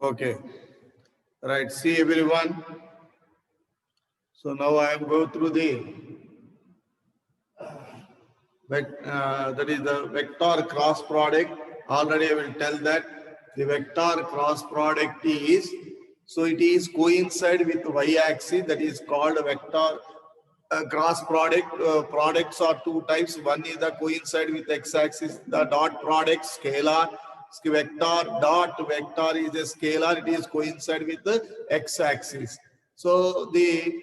Okay. Right. See everyone. So now I am go through the that is the vector cross product. Already I will tell that the vector cross product is, so it is coincide with y-axis, that is called vector cross product. Products are two types. One is the coincide with x-axis, the dot product scalar. Vector dot vector is a scalar, it is coincide with the x-axis. So the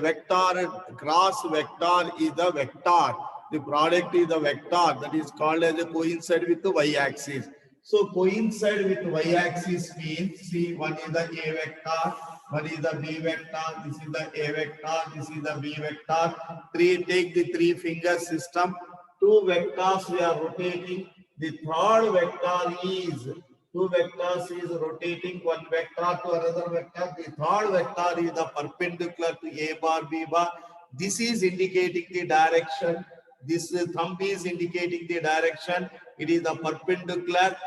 vector cross vector is the vector. The product is the vector, that is called as a coincide with the y-axis. So coincide with y-axis means, see, one is the a vector, one is the b vector, this is the a vector, this is the b vector. Take the three finger system. Two vectors we are rotating. The third vector is, two vectors is rotating one vector to another vector. The third vector is the perpendicular to a bar, b bar. This is indicating the direction. This thumb is indicating the direction. It is the perpendicular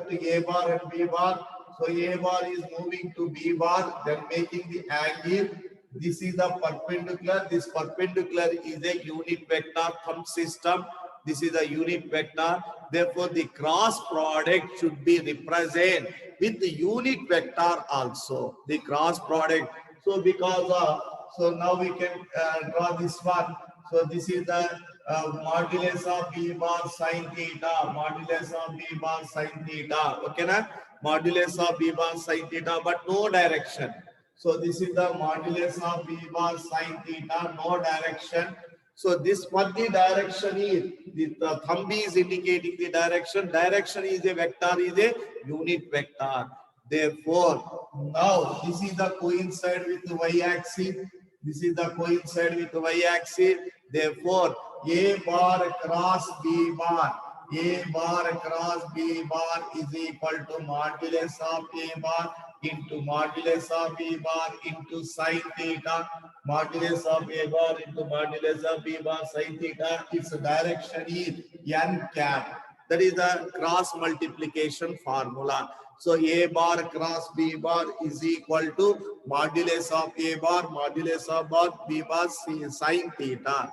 to a bar and b bar. So a bar is moving to b bar, then making the angle. This is the perpendicular. This perpendicular is a unit vector thumb system. This is a unit vector. Therefore, the cross product should be represented with the unit vector also. The cross product. So because of, so now we can draw this one. So this is the modulus of b bar sin theta. Modulus of b bar sin theta. Okay, na? Modulus of b bar sin theta, but no direction. So this is the modulus of b bar sin theta, no direction. So this what the direction is, the thumb is indicating the direction. Direction is a vector, is a unit vector. Therefore, now this is the coincide with the y-axis. This is the coincide with the y-axis. Therefore, a bar cross b bar, a bar cross b bar is equal to modulus of a bar into modulus of b bar into sin theta. Modulus of a bar into modulus of b bar sin theta. Its direction is n cap. That is the cross multiplication formula. So a bar cross b bar is equal to modulus of a bar modulus of b bar sin theta.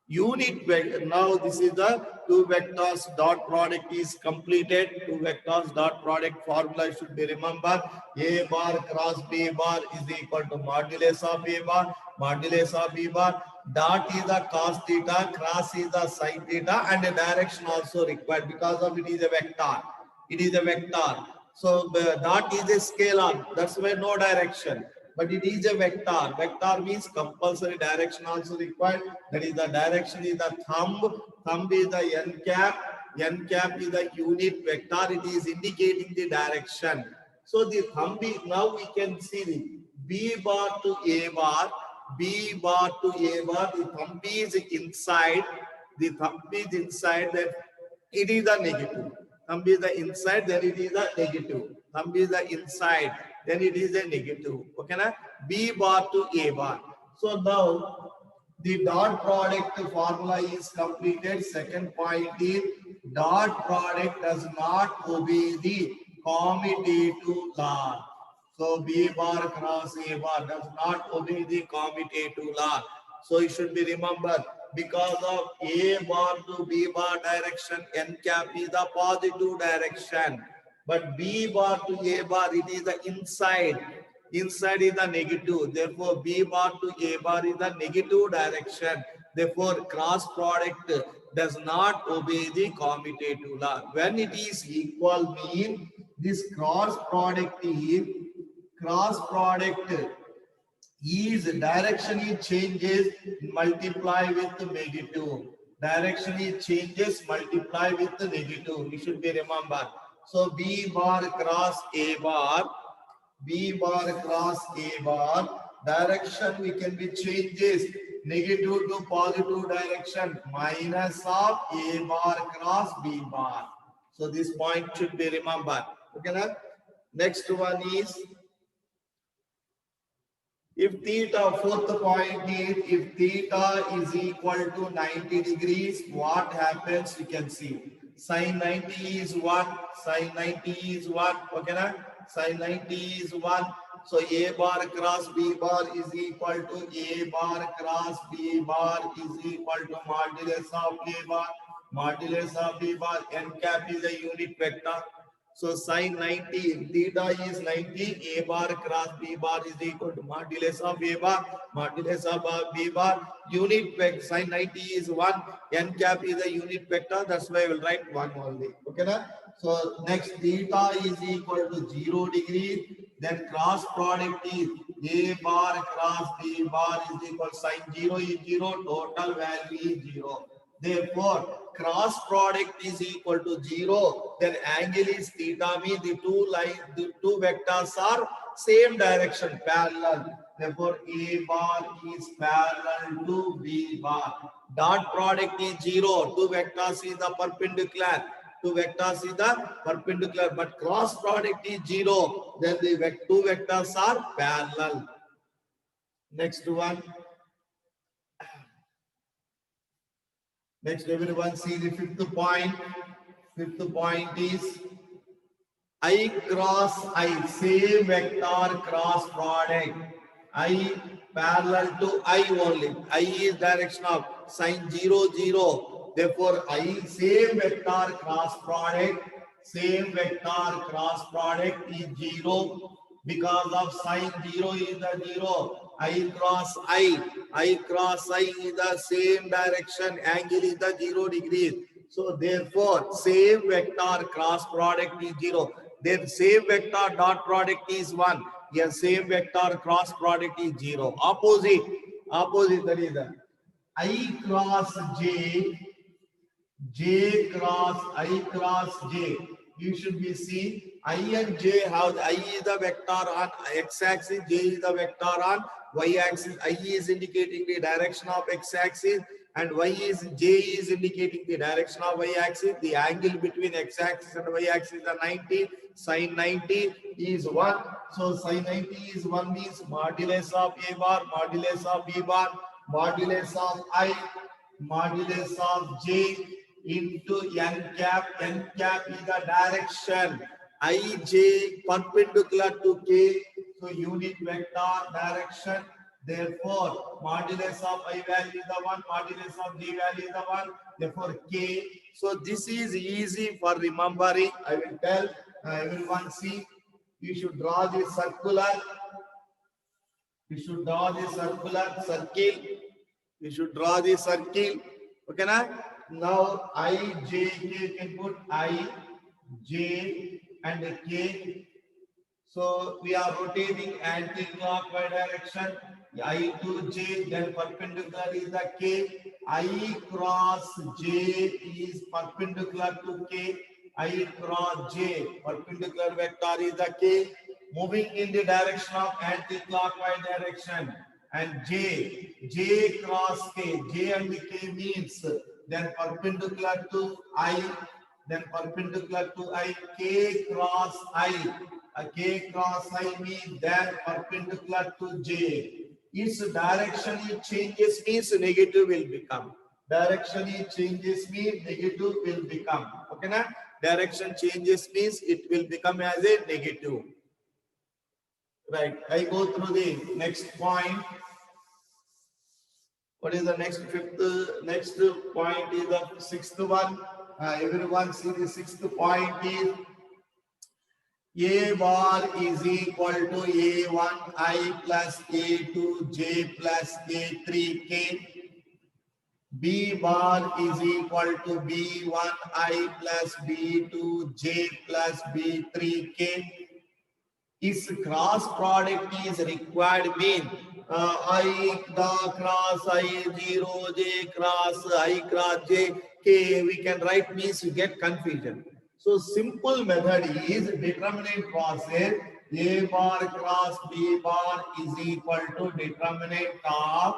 Unit vector. Now this is the two vectors dot product is completed. Two vectors dot product formula should be remembered. A bar cross b bar is equal to modulus of a bar modulus of b bar. Dot is the cos theta, cross is the sin theta, and a direction also required because of it is a vector. It is a vector. So the dot is a scalar. That's why no direction. But it is a vector. Vector means compulsory direction also required. That is the direction is the thumb. Thumb is the n cap. N cap is the unit vector. It is indicating the direction. So the thumb is, now we can see the b bar to a bar. B bar to a bar. The thumb is inside. The thumb is inside. That it is the negative. Thumb is the inside. Then it is the negative. Thumb is the inside. Then it is a negative. Okay, na? B bar to a bar. So now the dot product formula is completed. Second point is dot product does not obey the commutative law. So B bar cross A bar does not obey the commutative law. So it should be remembered, because of A bar to B bar direction, n cap is the positive direction. But B bar to A bar, it is the inside. Inside is the negative. Therefore, B bar to A bar is the negative direction. Therefore, cross product does not obey the commutative law. When it is equal, mean this cross product is direction is changes, multiply with the negative. Direction is changes, multiply with the negative. You should be remembered. So B bar cross A bar, B bar cross A bar, direction we can be changes, negative to positive direction, minus of A bar cross B bar. So this point should be remembered. Okay, now? Next one is, if theta, fourth point is, if theta is equal to 90 degrees, what happens? You can see. Sine 90 is 1. Sine 90 is 1. Okay, na? Sine 90 is 1. So A bar cross B bar is equal to A bar cross B bar is equal to modulus of A bar. Modulus of B bar. N cap is a unit vector. So sine 90, theta is 90, A bar cross B bar is equal to modulus of A bar, modulus of B bar. Unit vector, sine 90 is 1, N cap is a unit vector, that's why I will write 1 only. Okay, na? So next theta is equal to 0 degrees, then cross product is A bar cross B bar is equal to sine 0 is 0, total value is 0. Therefore, cross product is equal to 0. Then angle is theta. Means the two vectors are same direction, parallel. Therefore, A bar is parallel to B bar. Dot product is 0. Two vectors is the perpendicular. Two vectors is the perpendicular. But cross product is 0. Then the two vectors are parallel. Next one. Next, everyone see the fifth point. Fifth point is I cross I, same vector cross product. I parallel to I only. I is direction of sine 0, 0. Therefore, I same vector cross product. Same vector cross product is 0. Because of sine 0 is the 0. I cross I is the same direction, angle is the 0 degrees. So therefore, same vector cross product is 0. Then same vector dot product is 1. Here same vector cross product is 0. Opposite that is the I cross J, J cross I cross J. You should be seen I and J have I is the vector on x-axis, J is the vector on y-axis. I is indicating the direction of x-axis and J is indicating the direction of y-axis. The angle between x-axis and y-axis is 90. Sine 90 is 1. So sine 90 is 1 means modulus of A bar, modulus of B bar, modulus of I, modulus of J into N cap. N cap is the direction. Ij perpendicular to K, so unit vector direction. Therefore, modulus of I value is the 1, modulus of J value is the 1. Therefore, K. So this is easy for remembering. I will tell everyone. See, you should draw the circular. You should draw the circular circle. You should draw the circle. Okay, na? Now I, J, K can put I, J and K. So we are rotating anti-clockwise direction. I to J, then perpendicular is the K. I cross J is perpendicular to K. I cross J, perpendicular vector is the K. Moving in the direction of anti-clockwise direction. And J cross K. J and K means then perpendicular to I. Then perpendicular to I, K cross I. K cross I means then perpendicular to J. Its direction it changes means negative will become. Direction it changes means negative will become. Okay, na? Direction changes means it will become as a negative. Right. I go through the next point. What is the next next point is the sixth one. Everyone see the sixth point is A bar is equal to A1I plus A2J plus A3K. B bar is equal to B1I plus B2J plus B3K. If cross product is required, mean I cross I0, J cross I cross J, K, we can write means you get confusion. So simple method is determinant process. A bar cross B bar is equal to determinant of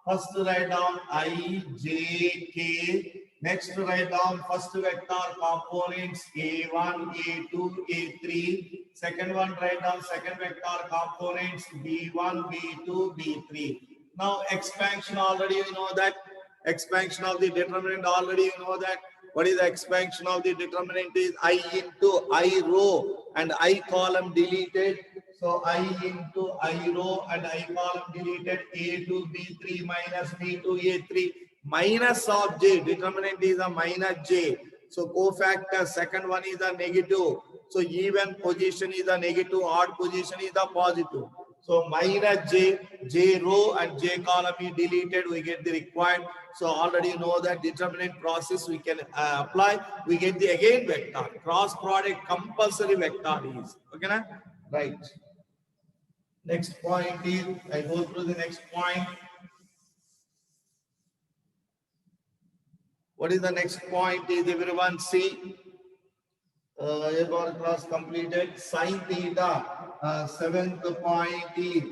first write down I, J, K. Next write down first vector components A1, A2, A3. Second one write down second vector components B1, B2, B3. Now expansion already you know that. Expansion of the determinant already you know that. What is the expansion of the determinant is I into I row and I column deleted. So I into I row and I column deleted. A to B3 minus B to A3 minus of J. Determinant is a minus J. So cofactor, second one is a negative. So even position is a negative, odd position is a positive. So minus J, J row and J column is deleted, we get the required. So already know that determinant process we can apply. We get the again vector. Cross product compulsory vector is. Okay, na? Right. Next point is, I go through the next point. What is the next point is everyone see? A bar cross completed. Sin theta. Seventh point is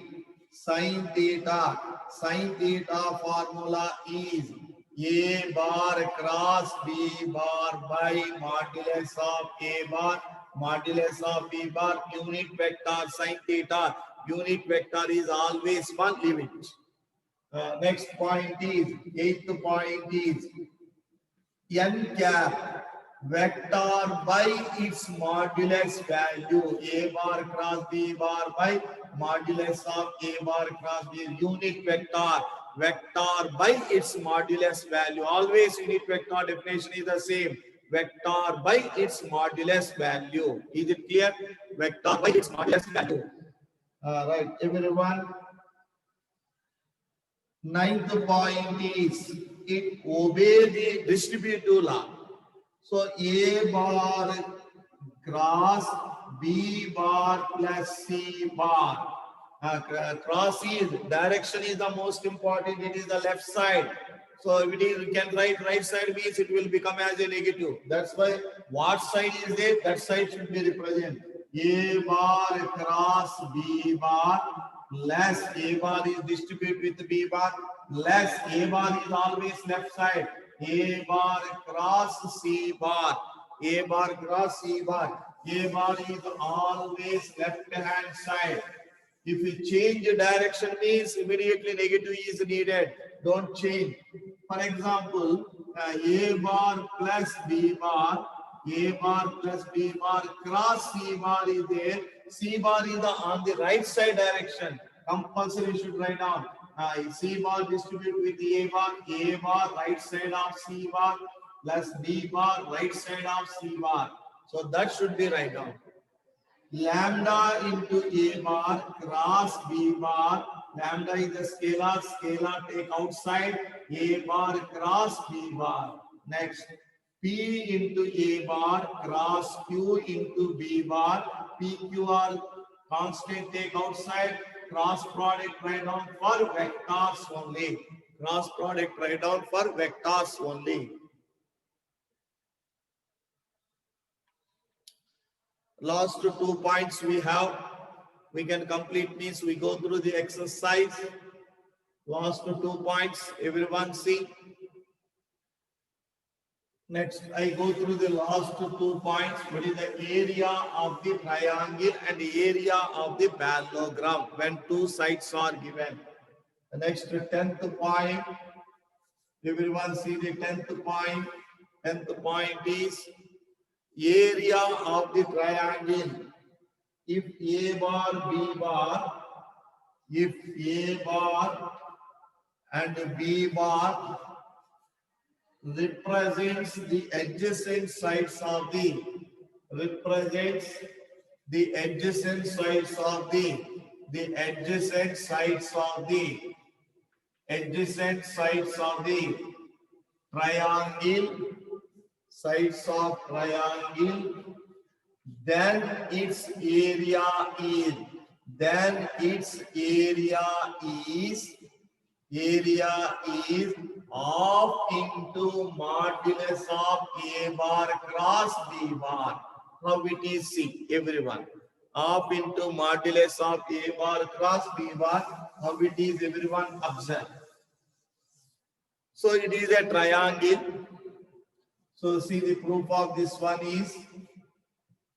sin theta. Sin theta formula is A bar cross B bar by modulus of A bar modulus of B bar unit vector sin theta. Unit vector is always one limit. Next point is, eighth point is n cap vector by its modulus value. A bar cross B bar by modulus of A bar cross B. Unit vector. Vector by its modulus value. Always unit vector definition is the same. Vector by its modulus value. Is it clear? Vector by its modulus value. Right, everyone. Ninth point is it obeys the distributive law. So A bar cross B bar plus C bar. Cross is direction is the most important. It is the left side. So if it is, we can write right side means it will become as a negative. That's why what side is there, that side should be represented. A bar cross B bar less A bar is distributed with B bar less A bar is always left side. A bar cross C bar. A bar cross C bar. A bar is always left hand side. If you change the direction means immediately negative is needed. Don't change. For example, A bar plus B bar, A bar plus B bar cross C bar is there. C bar is on the right side direction. Compulsory should write down. C bar distribute with A bar right side of C bar plus B bar right side of C bar. So that should be write down. Lambda into A bar cross B bar. Lambda is the scalar. Scalar take outside. A bar cross B bar. Next, P into A bar cross Q into B bar. PQ are constant take outside. Cross product write down for vectors only. Cross product write down for vectors only. Last 2 points we have. We can complete means we go through the exercise. Last 2 points, everyone see. Next, I go through the last 2 points. What is the area of the triangle and the area of the parallelogram when 2 sides are given. The next 10th point. Everyone see the 10th point. 10th point is area of the triangle. If A bar, B bar, if A bar and B bar represents the adjacent sides of the adjacent sides of the triangle, sides of triangle, then its area is half into modulus of A bar cross B bar. How it is, see everyone, half into modulus of A bar cross B bar. How it is, everyone observe. So it is a triangle. So see the proof of this one is,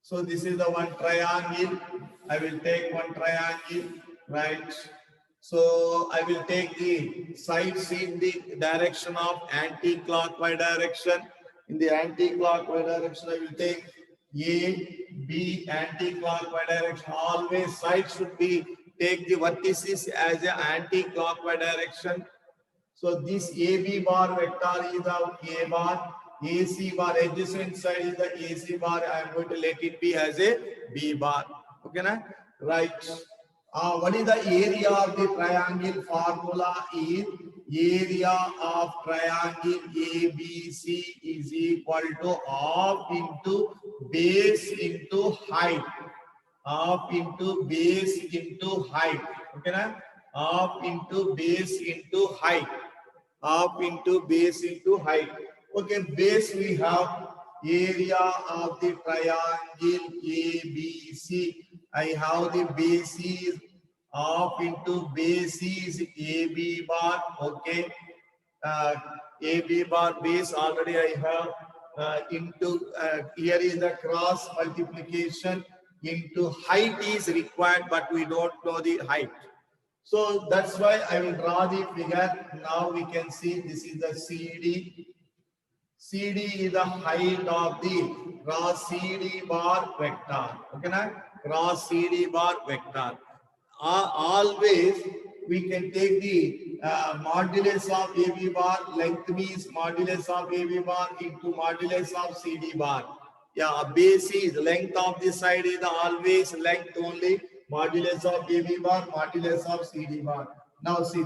so this is the one triangle. I will take one triangle, right? So I will take the sides in the direction of anti-clockwise direction. In the anti-clockwise direction, I will take A, B, anti-clockwise direction. Always side should be, take the vertices as an anti-clockwise direction. So this AB bar vector is the A bar, AC bar adjacent side is the AC bar. I am going to let it be as a B bar. Okay, na? Right. What is the area of the triangle? Formula is area of triangle ABC is equal to half into base into height. Half into base into height. Okay, na? Half into base into height. Half into base into height. Okay, base we have area of the triangle ABC. I have the bases half into bases AB bar. Okay, AB bar base already I have into here is the cross multiplication into height is required, but we don't know the height. So that's why I will draw the figure. Now we can see this is the CD. CD is the height of the cross CD bar vector. Okay, na? Cross CD bar vector. Always we can take the modulus of AB bar. Length means modulus of AB bar into modulus of CD bar. Yeah, base is length of the side is always length only. Modulus of AB bar, modulus of CD bar. Now see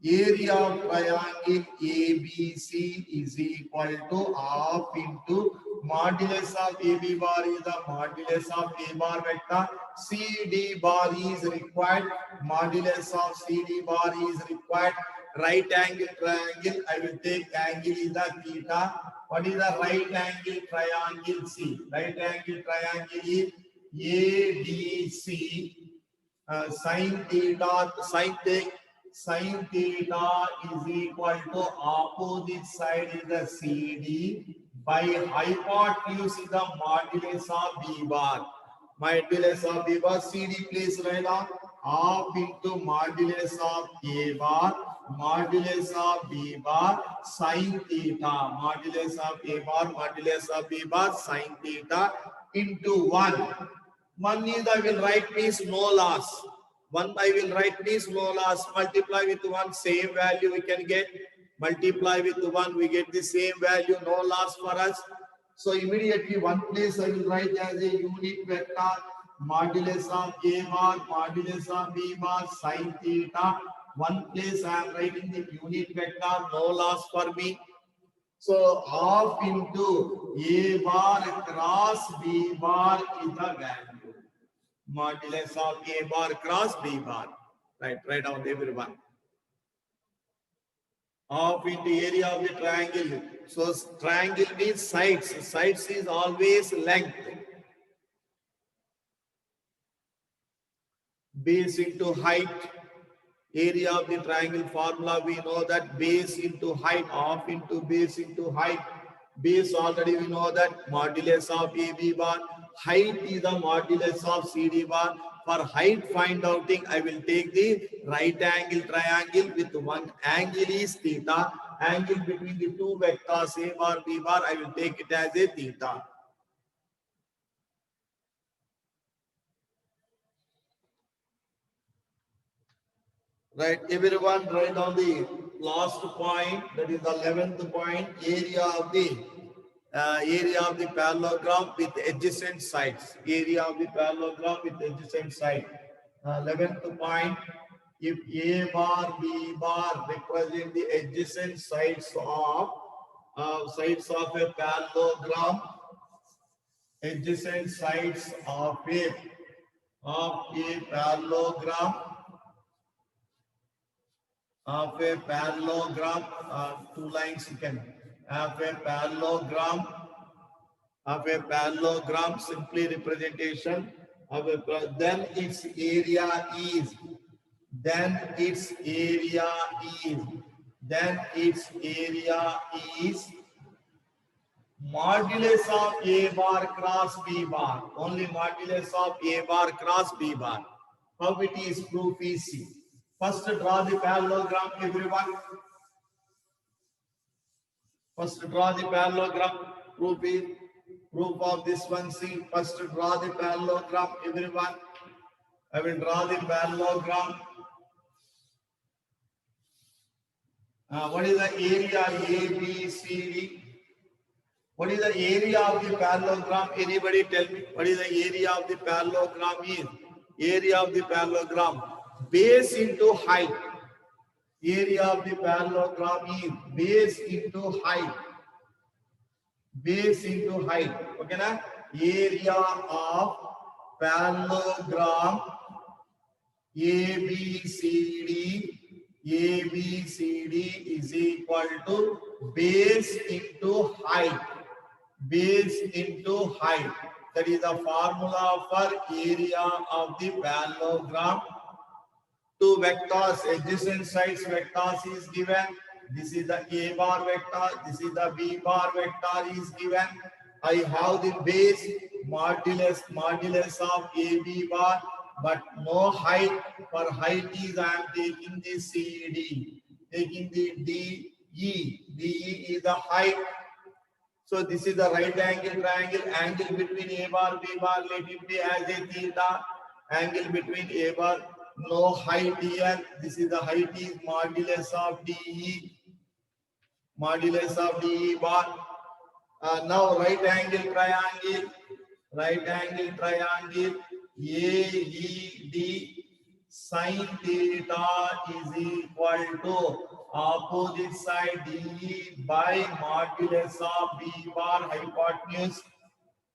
the area of triangle ABC is equal to half into modulus of AB bar is the modulus of A bar vector. CD bar is required. Modulus of CD bar is required. Right angle triangle, I will take angle is the theta. What is the right angle triangle? C. Right angle triangle is ADC. Sin theta, sin theta is equal to opposite side is the CD by hypotenuse is the modulus of B bar. Modulus of B bar, CD place right on half into modulus of A bar, modulus of B bar, sin theta, modulus of A bar, modulus of B bar, sin theta into 1. 1 is I will write means no loss. 1 I will write means no loss. Multiply with 1, same value we can get. Multiply with 1, we get the same value, no loss for us. So immediately one place I will write as a unit vector, modulus of A bar, modulus of B bar, sin theta. One place I am writing the unit vector, no loss for me. So half into A bar cross B bar is the value. Modulus of A bar cross B bar. Right, write down everyone. Half into area of the triangle. So triangle means sides. Sides is always length. Base into height. Area of the triangle formula, we know that base into height, half into base into height. Base already we know that modulus of AB bar. Height is the modulus of CD bar. For height find outing, I will take the right angle triangle with one angle is theta. Angle between the two vectors A bar, B bar, I will take it as a theta. Right, everyone write down the last point, that is the 11th point, area of the parallelogram with adjacent sides. Area of the parallelogram with adjacent side. 11th point, if A bar, B bar represent the adjacent sides of a parallelogram, adjacent sides of a parallelogram, of a parallelogram, two lines you can have a parallelogram, simply representation of a, then its area is modulus of A bar cross B bar, only modulus of A bar cross B bar. How it is proof is C. First draw the parallelogram, everyone. First draw the parallelogram. Proof of this one. See, first draw the parallelogram, everyone. I will draw the parallelogram. What is the area ABCD? What is the area of the parallelogram? Anybody tell me what is the area of the parallelogram is? Area of the parallelogram, base into height. Area of the parallelogram is base into height. Base into height. Okay, na? Area of parallelogram ABCD is equal to base into height. Base into height. That is the formula for area of the parallelogram. Two vectors, adjacent sides vectors is given. This is the A bar vector. This is the B bar vector is given. I have the base modulus of AB bar, but no height. For height is I am taking the CD, taking the DE. DE is the height. So this is the right angle triangle. Angle between A bar, B bar, let it be as a theta. Angle between A bar, no height here. This is the height is modulus of DE. Modulus of DE bar. Now right angle triangle. Right angle triangle. AED sin theta is equal to opposite side DE by modulus of B bar hypotenuse.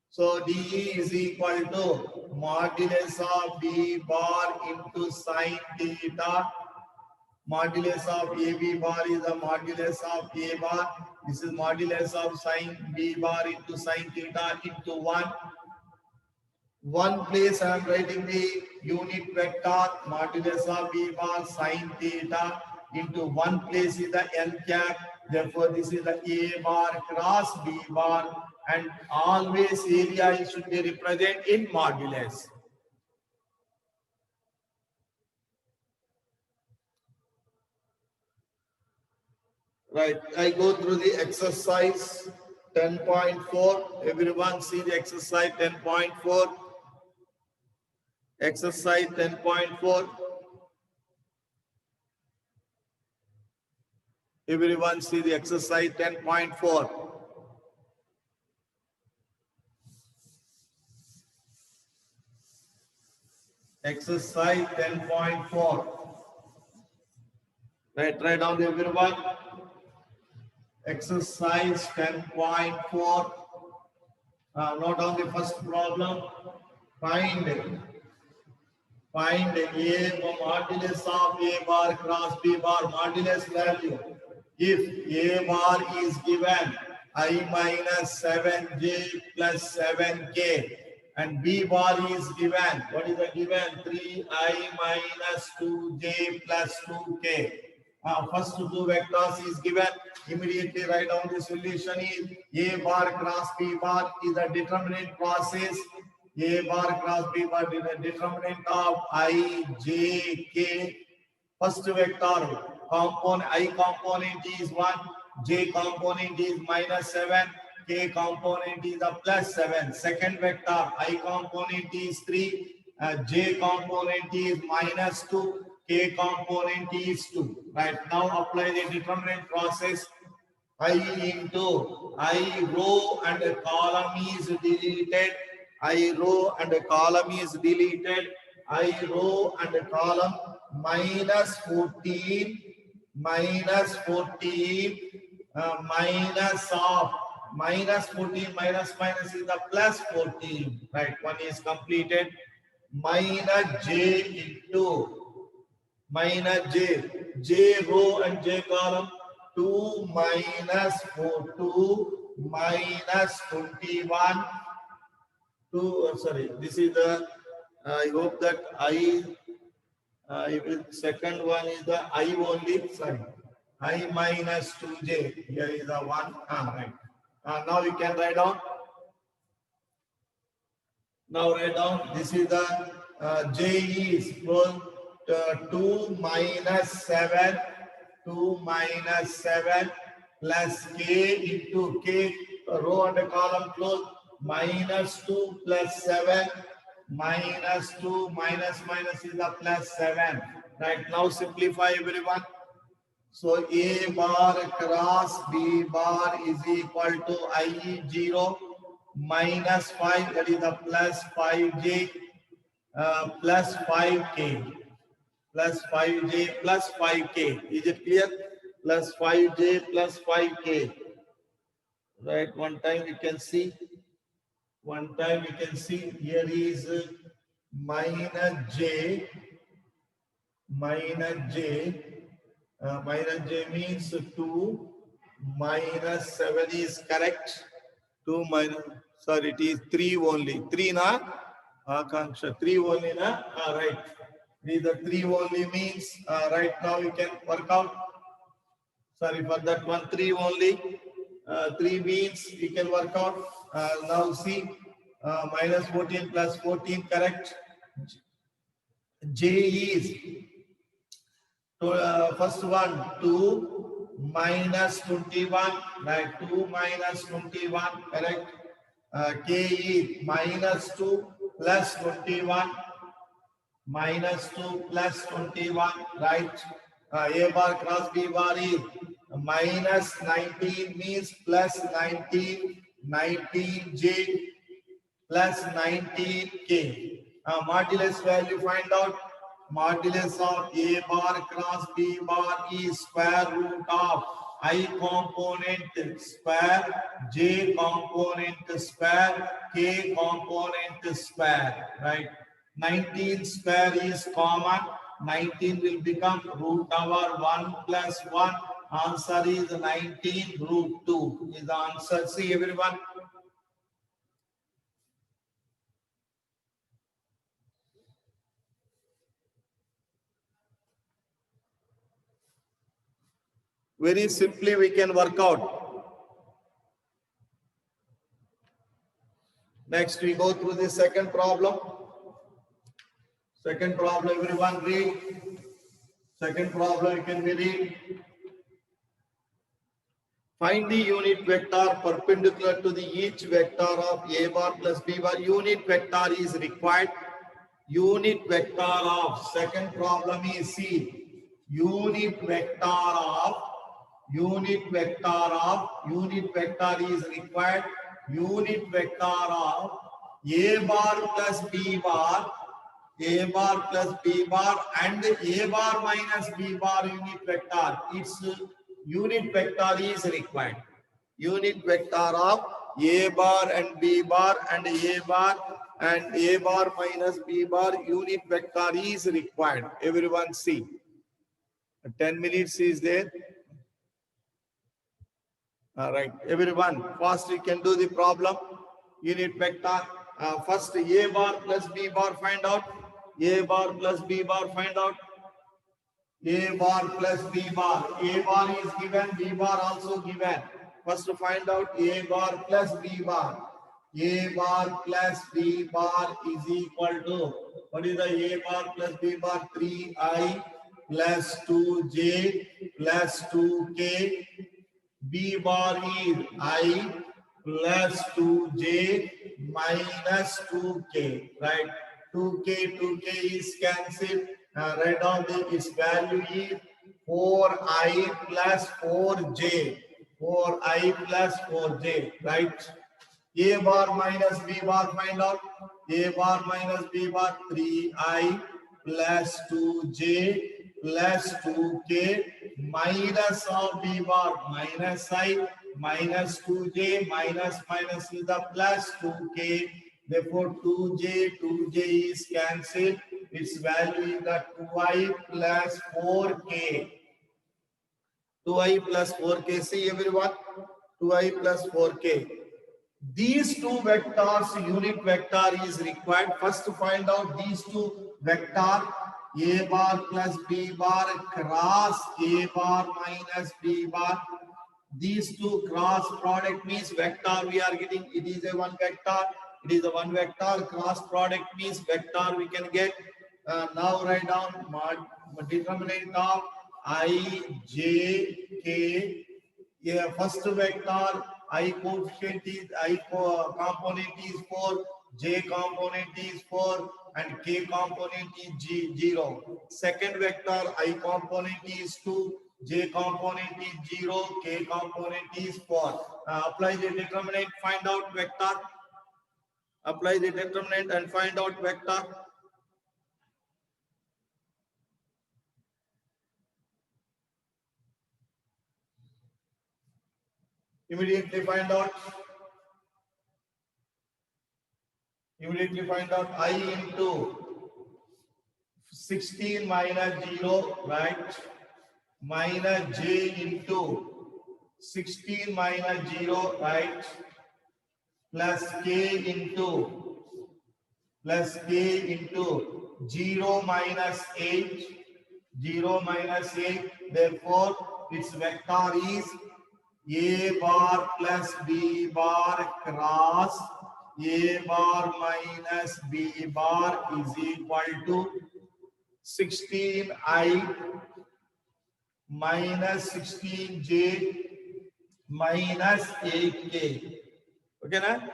So DE is equal to modulus of B bar into sin theta. Modulus of AB bar is the modulus of A bar. This is modulus of sin B bar into sin theta into 1. One place I am writing the unit vector modulus of B bar sin theta into one place is the L cap. Therefore, this is the A bar cross B bar, and always area should be represented in modulus. Right, I go through the exercise 10.4. Everyone see the exercise 10.4. Exercise 10.4. Everyone see the exercise 10.4. Exercise 10.4. Right, write down everyone. Exercise 10.4. Note down the first problem. Find A modulus of A bar cross B bar modulus value. If A bar is given I minus 7j plus 7k and B bar is given, what is the given? 3i minus 2j plus 2k. First two vectors is given. Immediately write down the solution is A bar cross B bar is a determinant process. A bar cross B bar is a determinant of I, J, K. First vector component I component is 1, J component is minus 7, K component is a plus 7. Second vector I component is 3, J component is minus 2, K component is 2. Right, now apply the determinant process. I into I row and a column is deleted. I row and a column is deleted. I row and a column minus 14 minus of minus 14 minus minus is the plus 14. Right, one is completed. Minus j into minus j row and j column 2 minus 4 2 minus 21 sorry, this is the I hope that I will second one is the I only, sorry, I minus 2j. Here is the 1. Right. Now you can write down. Now write down. This is the j is equal to 2 minus 7 plus k into k. a row and a column close. Minus 2 plus 7. Minus 2 minus minus is the plus 7. Right now simplify everyone. So A bar cross B bar is equal to I0 minus 5, that is the plus 5J plus 5K. Plus 5J plus 5K. Is it clear? Plus 5J plus 5K. Right, one time you can see. One time you can see here is minus J. Minus J means 2 minus 7 is correct. 2 minus, sorry, it is 3 only. 3 na? Akanksha, 3 only na? Right. It is the 3 only means, right now you can work out. Sorry for that one, 3 only. 3 means you can work out. Now see, minus 14 plus 14, correct. J is, first one, 2 minus 21, right? 2 minus 21, correct. K is minus 2 plus 21, minus 2 plus 21, right? A bar cross B bar is minus 19 means plus 19, 19J plus 19K. Modulus value find out. Modulus of A bar cross B bar is square root of I component square, J component square, K component square, right? 19 square is common. 19 will become root over 1 plus 1. Answer is 19 root 2 is the answer. See everyone. Very simply we can work out. Next we go through the second problem. Second problem everyone read. Second problem you can read. Find the unit vector perpendicular to the each vector of A bar plus B bar. Unit vector is required. Unit vector of, second problem is C. Unit vector is required. Unit vector of A bar plus B bar, A bar plus B bar and A bar minus B bar unit vector. Its unit vector is required. Unit vector of A bar and B bar and A bar minus B bar unit vector is required. Everyone see. 10 minutes is there. All right, everyone, fast you can do the problem. Unit vector. First A bar plus B bar find out. A bar plus B bar find out. A bar plus B bar. A bar is given, B bar also given. First to find out A bar plus B bar. A bar plus B bar is equal to, what is the A bar plus B bar? 3I plus 2J plus 2K. B bar is I plus 2J minus 2K, right? 2K is cancelled. Write down its value is 4I plus 4J. 4I plus 4J, right? A bar minus B bar find out. A bar minus B bar 3I plus 2J plus 2K minus of B bar minus I minus 2J minus is the plus 2K. Therefore 2J is cancelled. Its value is the 2I plus 4K. 2I plus 4K. See everyone. 2I plus 4K. These two vectors, unit vector is required. First to find out these two vector, A bar plus B bar cross A bar minus B bar. These two cross product means vector we are getting. It is a one vector. It is a one vector. Cross product means vector we can get. Now write down determinant of I, J, K. Yeah, first vector I coefficient is component is 4, j component is 4, and k component is 0. Second vector I component is 2, j component is 0, k component is 4. Apply the determinant, find out vector. Apply the determinant and find out vector. Immediately find out. Immediately find out I into 16 minus 0, right? Minus j into 16 minus 0, right? Plus k into 0 minus 8. 0 minus 8. Therefore, its vector is a bar plus b bar cross a bar minus b bar is equal to 16i minus 16j minus 8k. Okay, na?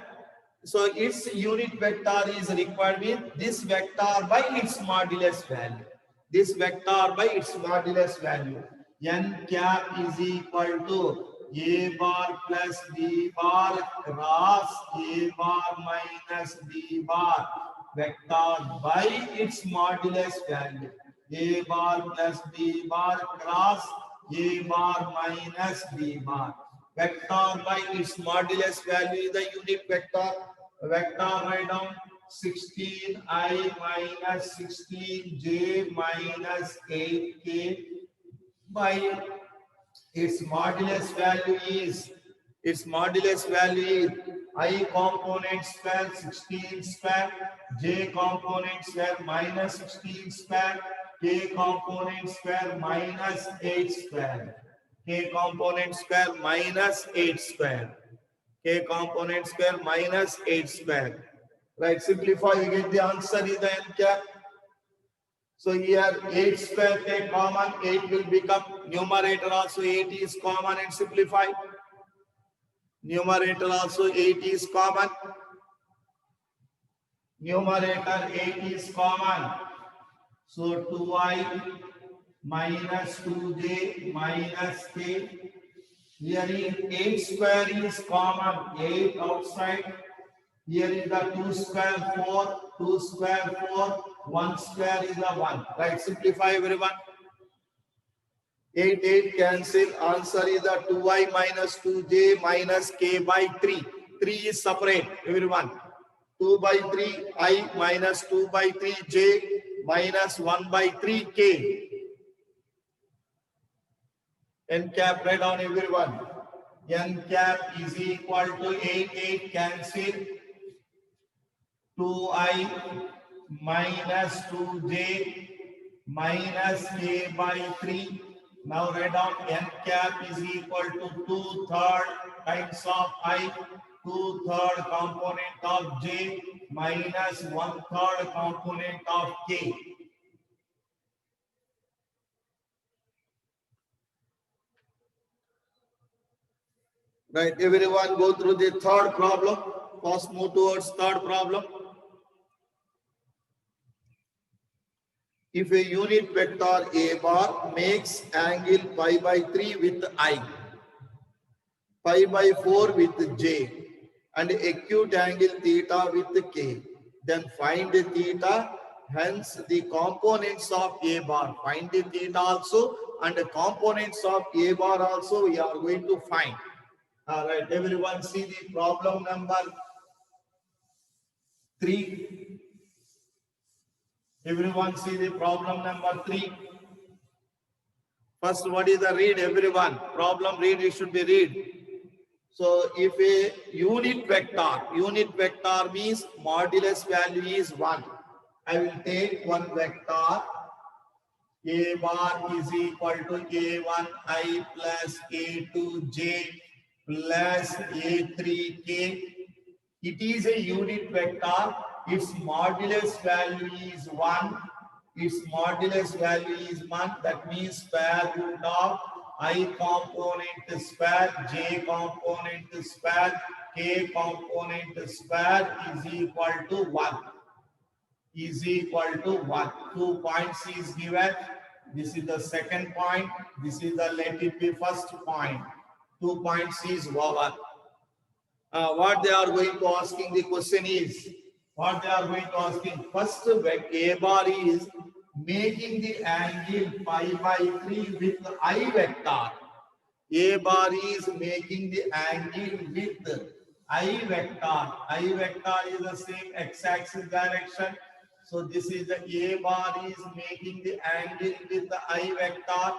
So its unit vector is required with this vector by its modulus value. This vector by its modulus value. N cap is equal to a bar plus b bar cross a bar minus b bar vector by its modulus value. A bar plus b bar cross a bar minus b bar. Vector by its modulus value is the unit vector. Vector write down 16i minus 16j minus 8k by its modulus value is I component square 16 square, j component square minus 16 square, k component square minus 8 square, k component square minus 8 square, k component square minus 8 square. Right, simplify, you get the answer is the n cap. So here 8 square take common, 8 will become numerator also 8 is common and simplify. Numerator also 8 is common. Numerator 8 is common. So 2i minus 2j minus k. Here is 8 square is common, 8 outside. Here is the 2 square 4, 2 square 4, 1 square is the 1. Right, simplify everyone. 8, 8 cancel. Answer is the 2i minus 2j minus k by 3. 3 is separate, everyone. 2 by 3 I minus 2 by 3 j minus 1 by 3 k. N cap write down everyone. N cap is equal to 8, 8 cancel. 2i minus 2j minus k by 3. Now write down n cap is equal to 2/3 times of I, 2/3 component of j minus 1/3 component of k. Right, everyone go through the third problem. First move towards third problem. If a unit vector a bar makes angle pi by 3 with I, pi by 4 with j, and acute angle theta with k, then find the theta, hence the components of a bar. Find the theta also and the components of a bar also we are going to find. All right, everyone see the problem number 3. Everyone see the problem number 3. First, what is the read, everyone? Problem read, it should be read. So, if a unit vector means modulus value is 1. I will take one vector. A bar is equal to A1i plus A2j plus A3k. It is a unit vector. Its modulus value is 1. Its modulus value is 1. That means square root of I component square, j component square, k component square is equal to 1. Is equal to 1. 2 points is given. This is the second point. This is the let it be first point. 2 points is over. What they are going to asking the question is, what they are going to asking, first A bar is making the angle pi by 3 with I vector. A bar is making the angle with I vector. I vector is the same x-axis direction. So this is the A bar is making the angle with the I vector.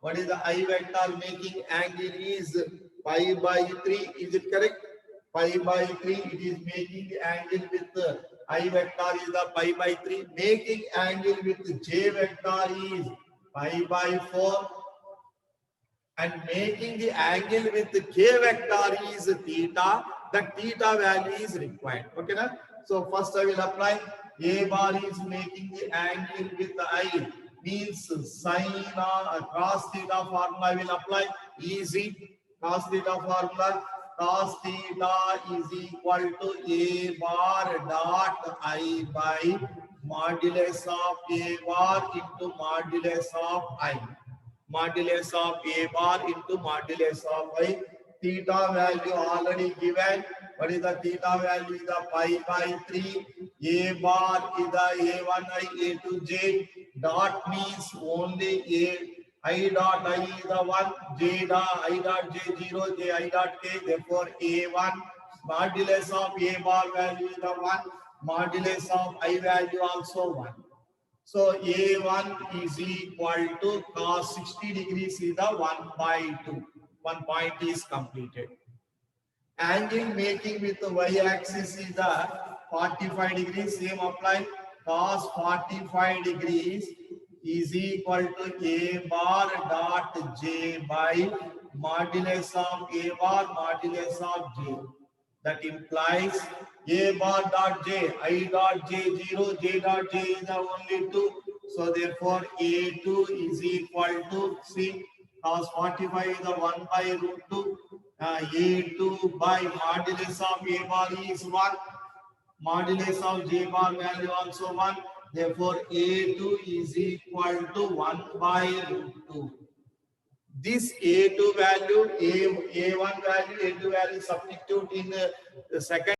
What is the I vector making angle is pi by 3. Is it correct? Pi by 3. It is making the angle with the I vector is the pi by 3. Making angle with J vector is pi by 4. And making the angle with the K vector is theta. The theta value is required. Okay, na? So first I will apply. A bar is making the angle with the I, means sine cos theta formula I will apply. Easy. Cos theta formula. Cos theta is equal to A bar dot I by modulus of A bar into modulus of I. Modulus of A bar into modulus of I. Theta value already given. What is the theta value? The pi by 3. A bar is the A1I, A2J. Dot means only I dot I is the 1. J dot I dot J 0, J I dot K. Therefore A1. Modulus of A bar value is the 1. Modulus of I value also 1. So A1 is equal to cos 60 degrees is the 1 by 2. 1 point is completed. Angle making with the y-axis is the 45 degrees. Same apply. Cos 45 degrees is equal to A bar dot J by modulus of A bar modulus of J. That implies A bar dot J, I dot J 0, J dot J is the only 2. So therefore A2 is equal to C. Cos 45 is the 1 by root 2. A2 by modulus of A bar is 1. Modulus of J bar value also 1. Therefore A2 is equal to 1 by root 2. This A2 value, A1 value, A2 value substitute in the second